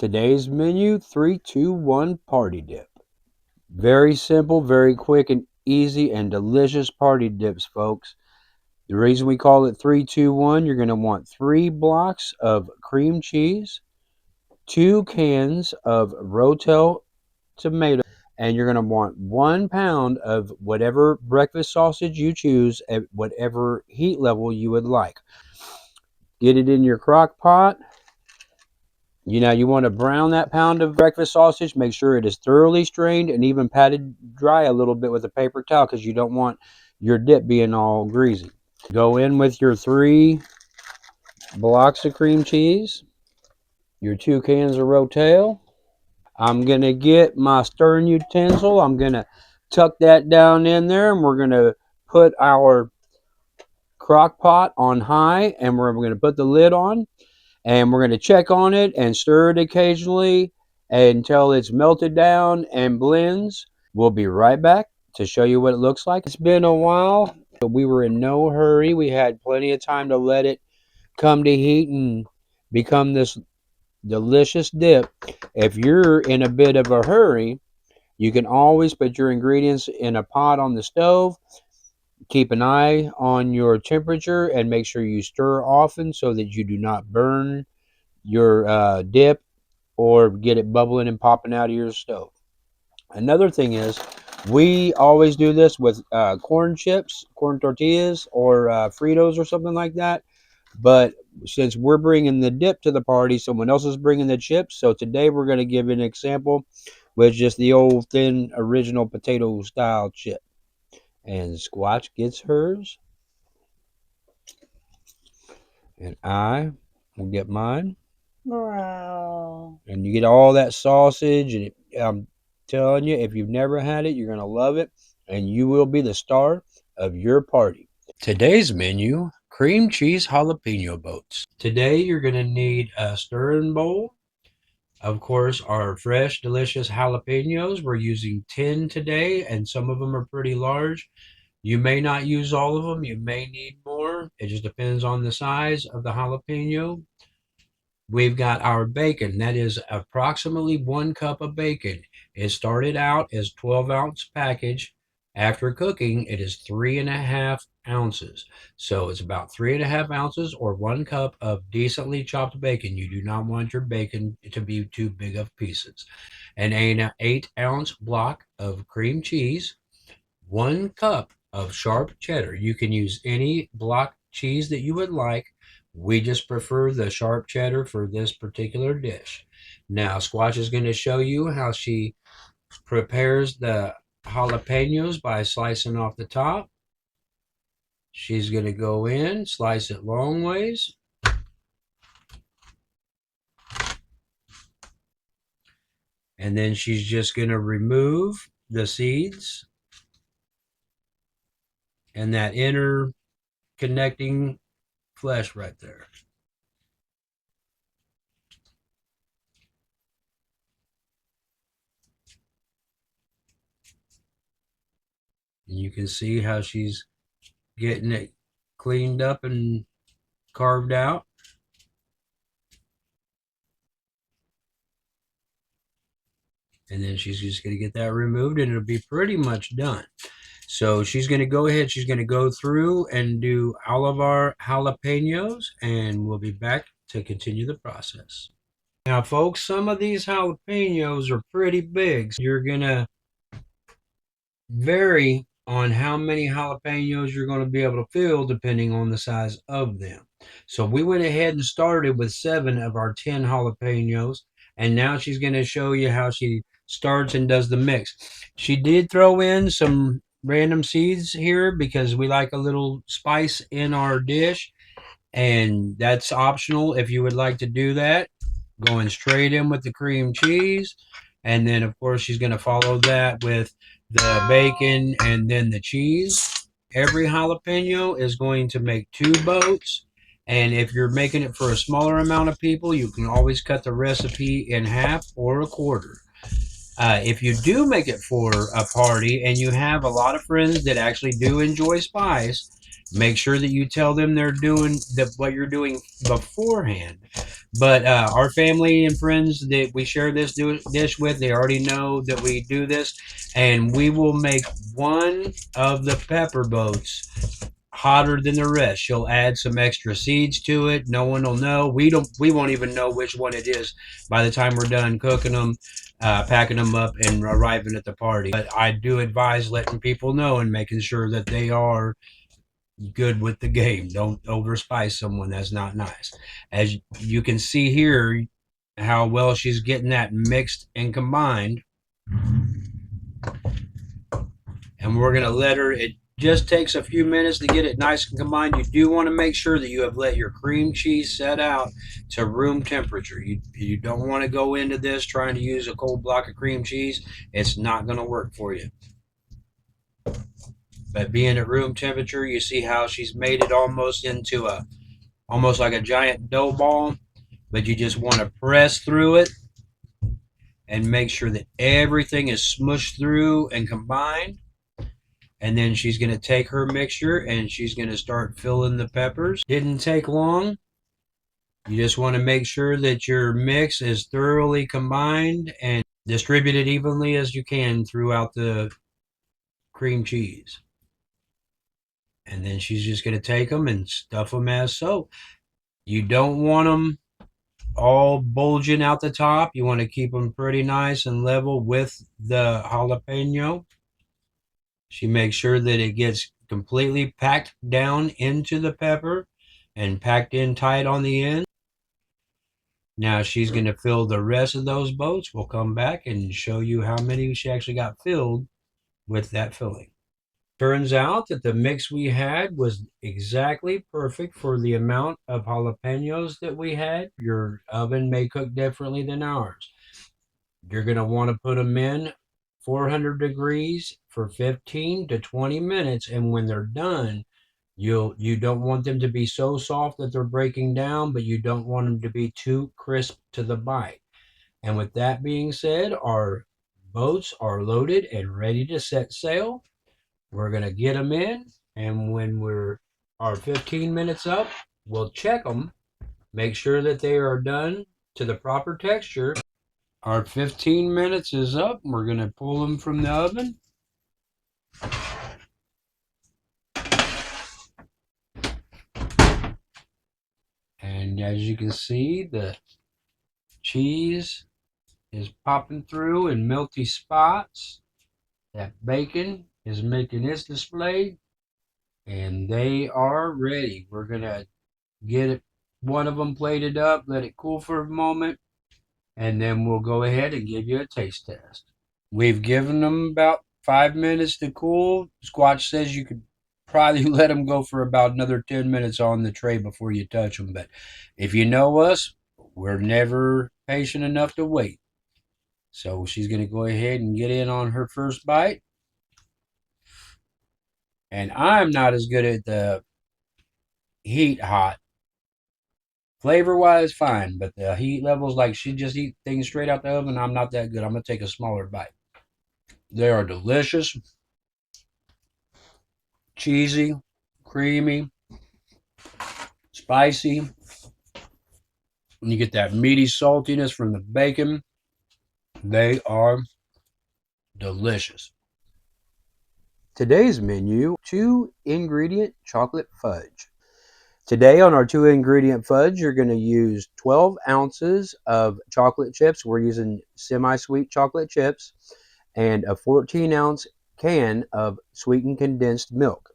Today's menu, 3-2-1 party dip. Very simple, very quick and easy and delicious party dips, folks. The reason we call it 3-2-1, you're going to want 3 blocks of cream cheese, 2 cans of Rotel tomato, and you're going to want 1 pound of whatever breakfast sausage you choose at whatever heat level you would like. Get it in your crock pot. You want to brown that pound of breakfast sausage. Make sure it is thoroughly strained and even patted dry a little bit with a paper towel because you don't want your dip being all greasy. Go in with your 3 blocks of cream cheese, your 2 cans of Rotel. I'm going to get my stirring utensil. I'm going to tuck that down in there, and we're going to put our crock pot on high, and we're going to put the lid on. And we're going to check on it and stir it occasionally until it's melted down and blends. We'll be right back to show you what it looks like. It's been a while, but we were in no hurry. We had plenty of time to let it come to heat and become this delicious dip. If you're in a bit of a hurry, you can always put your ingredients in a pot on the stove. Keep an eye on your temperature and make sure you stir often so that you do not burn your dip or get it bubbling and popping out of your stove. Another thing is, we always do this with corn chips, corn tortillas, or Fritos or something like that. But since we're bringing the dip to the party, someone else is bringing the chips. So today we're going to give an example with just the old thin original potato style chip. And Squatch gets hers. And I will get mine. Wow. And you get all that sausage. And I'm telling you, if you've never had it, you're going to love it. And you will be the star of your party. Today's menu, cream cheese jalapeno boats. Today you're going to need a stirring bowl. Of course, our fresh, delicious jalapenos. We're using 10 today, and some of them are pretty large. You may not use all of them. You may need more. It just depends on the size of the jalapeno. We've got our bacon. That is approximately 1 cup of bacon. It started out as 12-ounce package. After cooking, it is 3.5 ounces. So it's about 3.5 ounces or 1 cup of decently chopped bacon. You do not want your bacon to be too big of pieces. An 8-ounce block of cream cheese, 1 cup of sharp cheddar. You can use any block cheese that you would like. We just prefer the sharp cheddar for this particular dish. Now, Squatch is going to show you how she prepares the jalapenos by slicing off the top. She's going to go in, slice it long ways. And then she's just going to remove the seeds and that inner connecting flesh right there. And you can see how she's getting it cleaned up and carved out. And then she's just going to get that removed and it'll be pretty much done. So she's going to go ahead, she's going to go through and do all of our jalapenos, and we'll be back to continue the process. Now, folks, some of these jalapenos are pretty big. So you're going to vary on how many jalapenos you're going to be able to fill depending on the size of them. So we went ahead and started with 7 of our 10 jalapenos, and now she's going to show you how she starts and does the mix. She did throw in some random seeds here because we like a little spice in our dish, and that's optional if you would like to do that. Going straight in with the cream cheese, and then of course she's going to follow that with the bacon and then the cheese. Every jalapeno is going to make 2 boats, and if you're making it for a smaller amount of people, you can always cut the recipe in half or a quarter. If you do make it for a party and you have a lot of friends that actually do enjoy spice, Make sure that you tell them they're doing what you're doing beforehand. But our family and friends that we share this dish with, they already know that we do this, and we will make one of the pepper boats hotter than the rest. She'll add some extra seeds to it. No one will know. We won't even know which one it is by the time we're done cooking them, packing them up, and arriving at the party. But I do advise letting people know and making sure that they are good with the game. Don't overspice someone. That's not nice. As you can see here, how well she's getting that mixed and combined. And we're going to let her, it just takes a few minutes to get it nice and combined. You do want to make sure that you have let your cream cheese set out to room temperature. You don't want to go into this trying to use a cold block of cream cheese. It's not going to work for you. But being at room temperature, you see how she's made it almost into almost like a giant dough ball, but you just want to press through it and make sure that everything is smushed through and combined. And then she's going to take her mixture and she's going to start filling the peppers. Didn't take long. You just want to make sure that your mix is thoroughly combined and distributed evenly as you can throughout the cream cheese. And then she's just going to take them and stuff them as so. You don't want them all bulging out the top. You want to keep them pretty nice and level with the jalapeno. She makes sure that it gets completely packed down into the pepper and packed in tight on the end. Now she's going to fill the rest of those boats. We'll come back and show you how many she actually got filled with that filling. Turns out that the mix we had was exactly perfect for the amount of jalapenos that we had. Your oven may cook differently than ours. You're going to want to put them in 400 degrees for 15 to 20 minutes. And when they're done, you don't want them to be so soft that they're breaking down, but you don't want them to be too crisp to the bite. And with that being said, our boats are loaded and ready to set sail. We're going to get them in. And when our 15 minutes up, we'll check them, make sure that they are done to the proper texture. Our 15 minutes is up. We're going to pull them from the oven. And as you can see, the cheese is popping through in melty spots. That bacon is making its display. And they are ready. We're going to get one of them plated up, let it cool for a moment, and then we'll go ahead and give you a taste test. We've given them about 5 minutes to cool. Squatch says you could probably let them go for about another 10 minutes on the tray before you touch them. But if you know us, we're never patient enough to wait. So she's going to go ahead and get in on her first bite. And I'm not as good at the heat hot. Flavor wise, fine, but the heat levels, like she just eat things straight out the oven, I'm not that good. I'm going to take a smaller bite. They are delicious, cheesy, creamy, spicy. And you get that meaty saltiness from the bacon. They are delicious. Today's menu, 2-ingredient chocolate fudge. Today on our 2-ingredient fudge, you're going to use 12 ounces of chocolate chips. We're using semi-sweet chocolate chips and a 14-ounce can of sweetened condensed milk.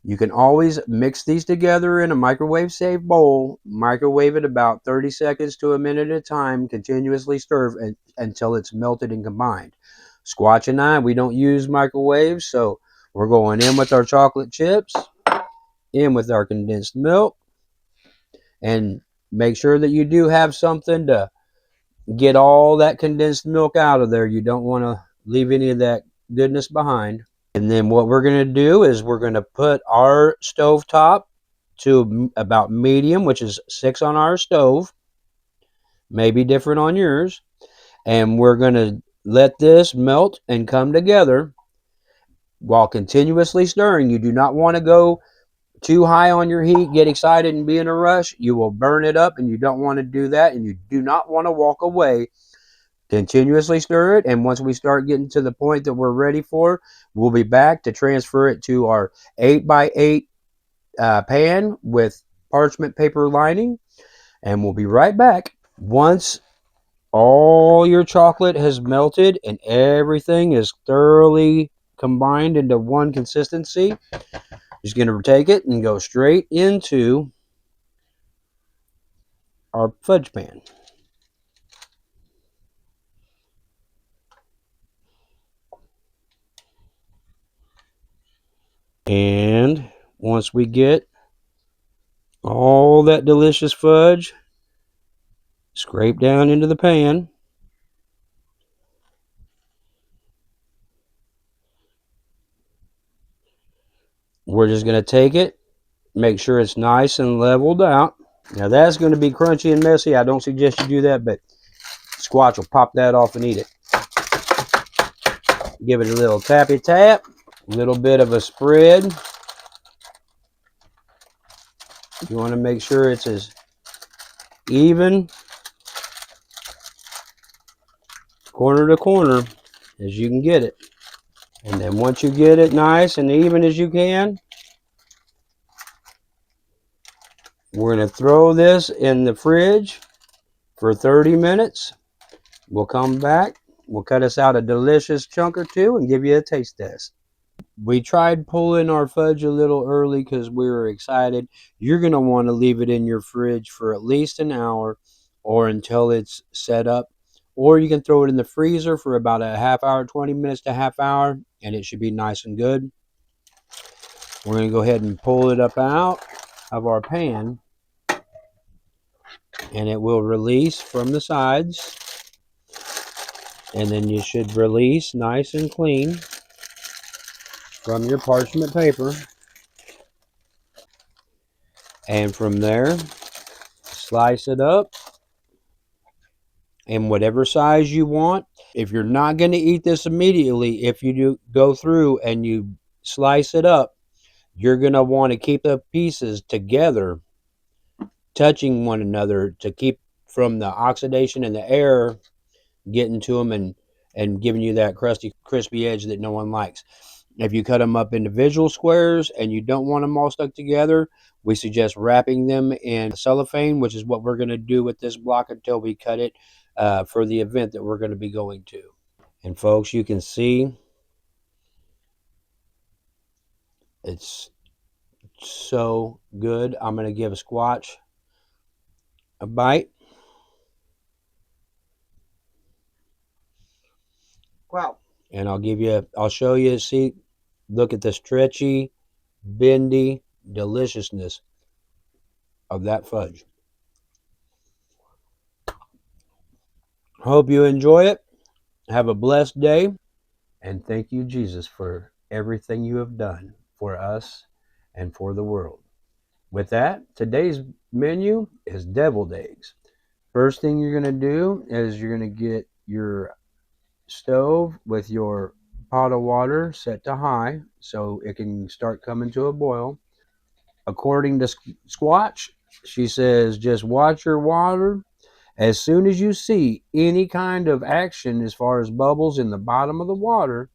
You can always mix these together in a microwave-safe bowl. Microwave it about 30 seconds to a minute at a time. Continuously stir until it's melted and combined. Squatch and I, we don't use microwaves, so we're going in with our chocolate chips, in with our condensed milk, and make sure that you do have something to get all that condensed milk out of there. You don't want to leave any of that goodness behind. And then what we're going to do is we're going to put our stove top to about medium, which is 6 on our stove, maybe different on yours. And we're going to let this melt and come together while continuously stirring. You do not want to go too high on your heat, get excited and be in a rush, you will burn it up, and you don't want to do that, and you do not want to walk away. Continuously stir it, and once we start getting to the point that we're ready for, we'll be back to transfer it to our 8x8 pan with parchment paper lining, and we'll be right back. Once all your chocolate has melted and everything is thoroughly combined into one consistency, just going to take it and go straight into our fudge pan. And once we get all that delicious fudge scraped down into the pan, we're just going to take it, make sure it's nice and leveled out. Now that's going to be crunchy and messy. I don't suggest you do that, but Squatch will pop that off and eat it. Give it a little tappy tap, a little bit of a spread. You want to make sure it's as even, corner to corner, as you can get it. And then once you get it nice and even as you can, we're going to throw this in the fridge for 30 minutes. We'll come back. We'll cut us out a delicious chunk or two and give you a taste test. We tried pulling our fudge a little early because we were excited. You're going to want to leave it in your fridge for at least an hour or until it's set up. Or you can throw it in the freezer for about a half hour, 20 minutes to half hour, and it should be nice and good. We're going to go ahead and pull it up out of our pan, and it will release from the sides. And then you should release nice and clean from your parchment paper. And from there, slice it up in whatever size you want. If you're not going to eat this immediately, if you do go through and you slice it up, you're going to want to keep the pieces together, touching one another to keep from the oxidation and the air getting to them and giving you that crusty, crispy edge that no one likes. If you cut them up individual squares and you don't want them all stuck together, we suggest wrapping them in cellophane, which is what we're going to do with this block until we cut it for the event that we're going to be going to. And folks, you can see it's so good. I'm going to give a Squatch a bite. Wow. And I'll show you, see, look at the stretchy, bendy deliciousness of that fudge. Hope you enjoy it. Have a blessed day. And thank you, Jesus, for everything you have done for us and for the world. With that, today's menu is deviled eggs. First thing you're going to do is you're going to get your stove with your pot of water set to high so it can start coming to a boil. According to Squatch, she says just watch your water. As soon as you see any kind of action as far as bubbles in the bottom of the water,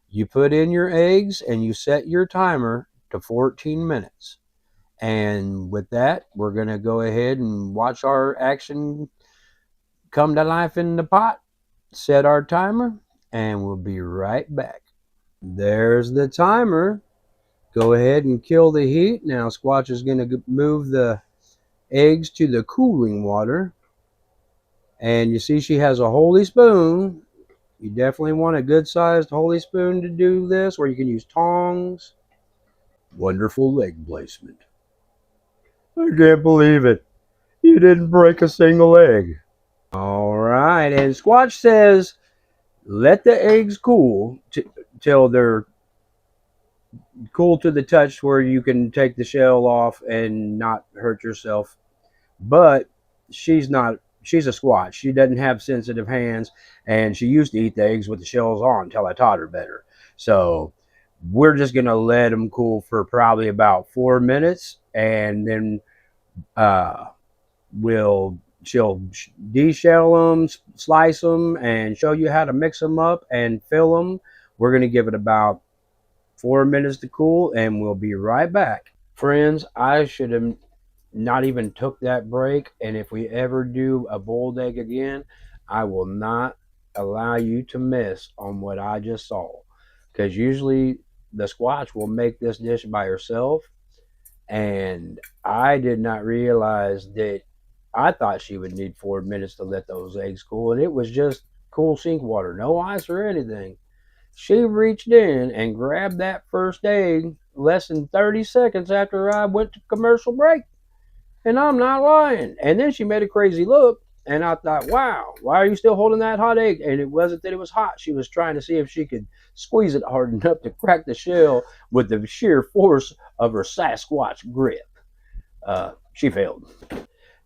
you put in your eggs and you set your timer to 14 minutes. And with that, we're going to go ahead and watch our action come to life in the pot, set our timer, and we'll be right back. There's the timer. Go ahead and kill the heat. Now Squatch is going to move the eggs to the cooling water. And you see she has a holy spoon. You definitely want a good sized holy spoon to do this, or you can use tongs. Wonderful leg placement. I can't believe it. You didn't break a single egg. All right, and Squatch says let the eggs cool till they're cool to the touch where you can take the shell off and not hurt yourself. But she's not. She's a Squatch. She doesn't have sensitive hands, and she used to eat the eggs with the shells on until I taught her better. So We're just going to let them cool for probably about 4 minutes, and then uh, she'll deshell them, slice them, and show you how to mix them up and fill them. We're going to give it about 4 minutes to cool, and we'll be right back. Friends, I should have not even took that break, and if we ever do a boiled egg again, I will not allow you to miss on what I just saw, because usually the Squatch will make this dish by herself, and I did not realize that. I thought she would need 4 minutes to let those eggs cool, and it was just cool sink water, no ice or anything. She reached in and grabbed that first egg less than 30 seconds after I went to commercial break. And I'm not lying. And then she made a crazy look, and I thought, wow, why are you still holding that hot egg? And it wasn't that it was hot. She was trying to see if she could squeeze it hard enough to crack the shell with the sheer force of her Sasquatch grip. She failed.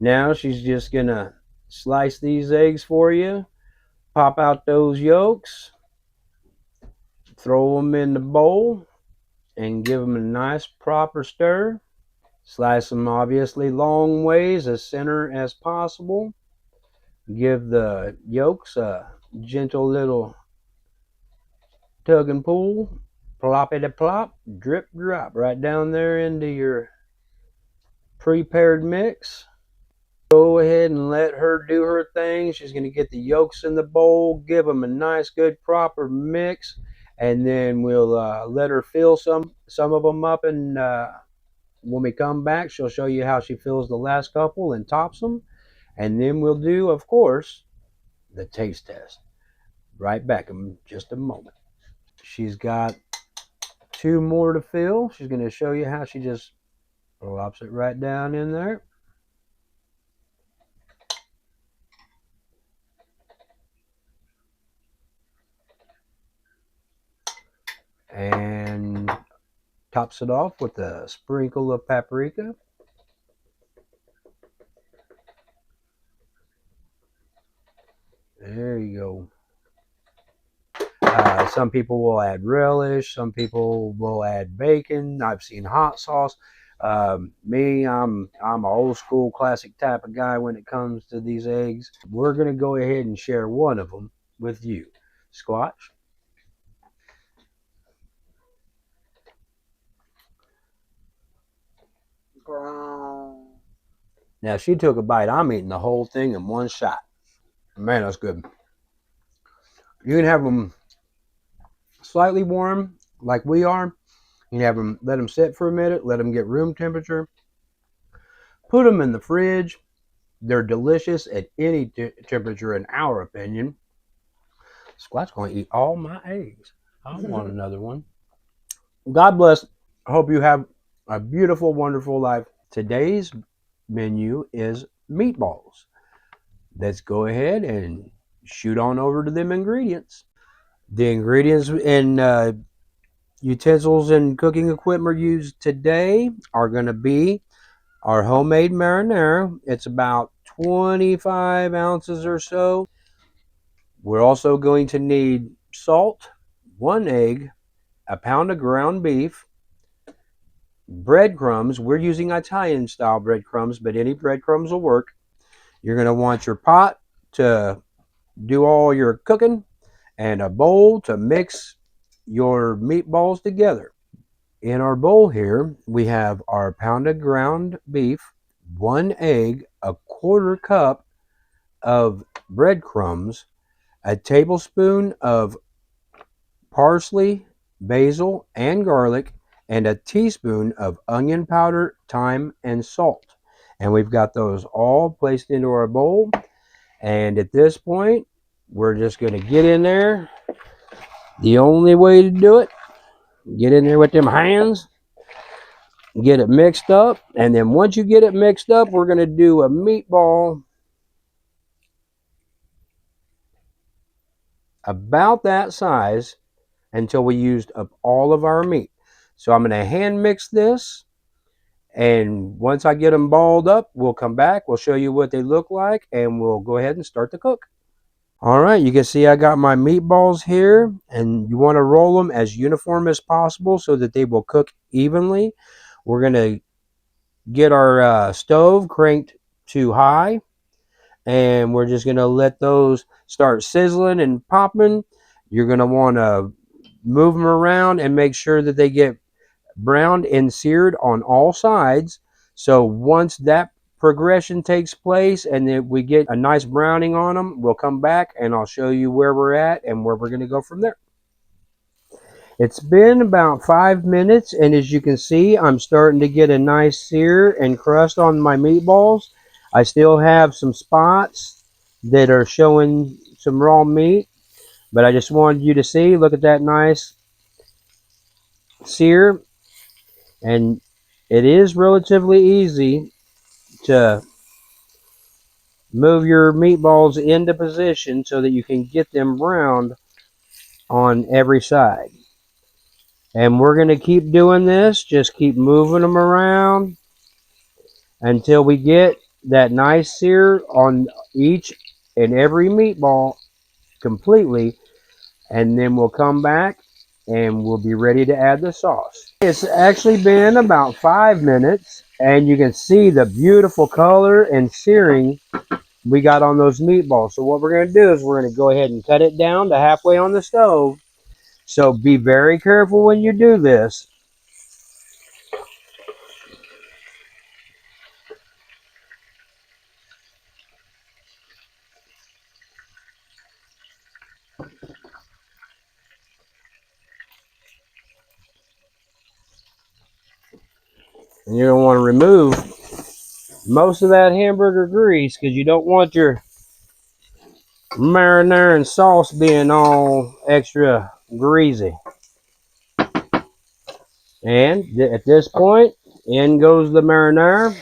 Now she's just going to slice these eggs for you, pop out those yolks, throw them in the bowl, and give them a nice proper stir. Slice them obviously long ways, as center as possible. Give the yolks a gentle little tug and pull. Ploppity plop, drip drop right down there into your prepared mix. Go ahead and let her do her thing. She's going to get the yolks in the bowl, give them a nice, good, proper mix, and then we'll let her fill some of them up. And when we come back, she'll show you how she fills the last couple and tops them. And then we'll do, of course, the taste test. Right back in just a moment. She's got two more to fill. She's going to show you how she just plops it right down in there. And tops it off with a sprinkle of paprika. There you go. Some people will add relish. Some people will add bacon. I've seen hot sauce. Me, I'm an old school classic type of guy when it comes to these eggs. We're gonna go ahead and share one of them with you, Squatch. Brown. Now she took a bite. I'm eating the whole thing in one shot. Man, that's good. You can have them slightly warm, like we are. You can have them, let them sit for a minute, let them get room temperature. Put them in the fridge. They're delicious at any temperature, in our opinion. Squat's going to eat all my eggs. I want another one. God bless. I hope you have a beautiful, wonderful life. Today's menu is meatballs. Let's go ahead and shoot on over to them ingredients. The ingredients and utensils and cooking equipment used today are going to be our homemade marinara. It's about 25 ounces or so. We're also going to need salt, one egg, a pound of ground beef, breadcrumbs. We're using Italian style breadcrumbs, but any breadcrumbs will work. You're going to want your pot to do all your cooking and a bowl to mix your meatballs together. In our bowl here, we have our pound of ground beef, one egg, a quarter cup of breadcrumbs, a tablespoon of parsley, basil, and garlic, and a teaspoon of onion powder, thyme, and salt. And we've got those all placed into our bowl. And at this point, we're just going to get in there. The only way to do it, get in there with them hands, get it mixed up. And then once you get it mixed up, we're going to do a meatball about that size until we used up all of our meat. So I'm going to hand mix this. And once I get them balled up, we'll come back. We'll show you what they look like, and we'll go ahead and start to cook. All right, you can see I got my meatballs here, and you want to roll them as uniform as possible so that they will cook evenly. We're going to get our stove cranked to high, and we're just going to let those start sizzling and popping. You're going to want to move them around and make sure that they get browned and seared on all sides. So once that progression takes place and then we get a nice browning on them, we'll come back and I'll show you where we're at and where we're going to go from there. It's been about 5 minutes, and as you can see, I'm starting to get a nice sear and crust on my meatballs. I still have some spots that are showing some raw meat, but I just wanted you to see, look at that nice sear. And it is relatively easy to move your meatballs into position so that you can get them browned on every side. And we're going to keep doing this, just keep moving them around until we get that nice sear on each and every meatball completely, and then we'll come back and we'll be ready to add the sauce. It's actually been about 5 minutes, and you can see the beautiful color and searing we got on those meatballs. So what we're going to do is we're going to go ahead and cut it down to halfway on the stove. So be very careful when you do this. And you're going to want to remove most of that hamburger grease because you don't want your marinara and sauce being all extra greasy. And at this point, in goes the marinara.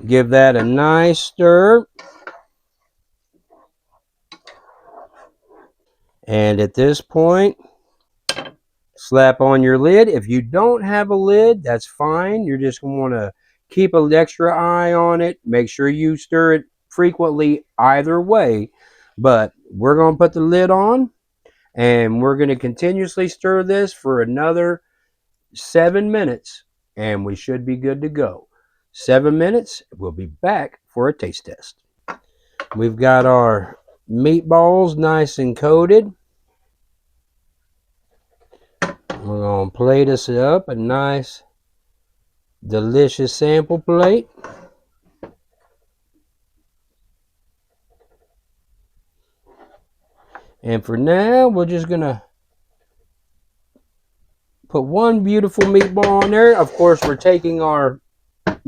Give that a nice stir. And at this point, slap on your lid. If you don't have a lid, that's fine. You're just going to want to keep an extra eye on it. Make sure you stir it frequently either way. But we're going to put the lid on, and we're going to continuously stir this for another 7 minutes, and we should be good to go. 7 minutes, we'll be back for a taste test. We've got our meatballs nice and coated. We're going to plate us up a nice, delicious sample plate. And for now, we're just going to put one beautiful meatball on there. Of course, we're taking our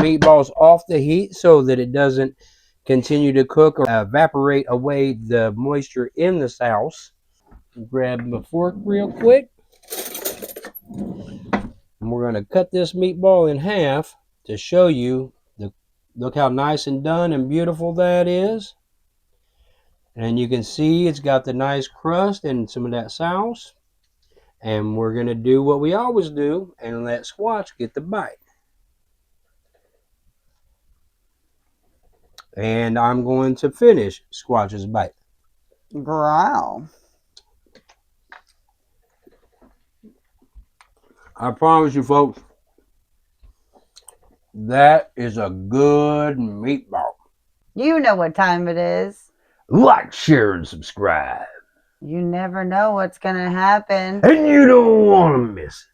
meatballs off the heat so that it doesn't continue to cook or evaporate away the moisture in the sauce. Grab my fork real quick. And we're going to cut this meatball in half to show you look how nice and done and beautiful that is. And you can see it's got the nice crust and some of that sauce. And we're going to do what we always do and let Squatch get the bite. And I'm going to finish Squatch's bite. Growl. I promise you, folks, that is a good meatball. You know what time it is. Like, share, and subscribe. You never know what's going to happen. And you don't want to miss it.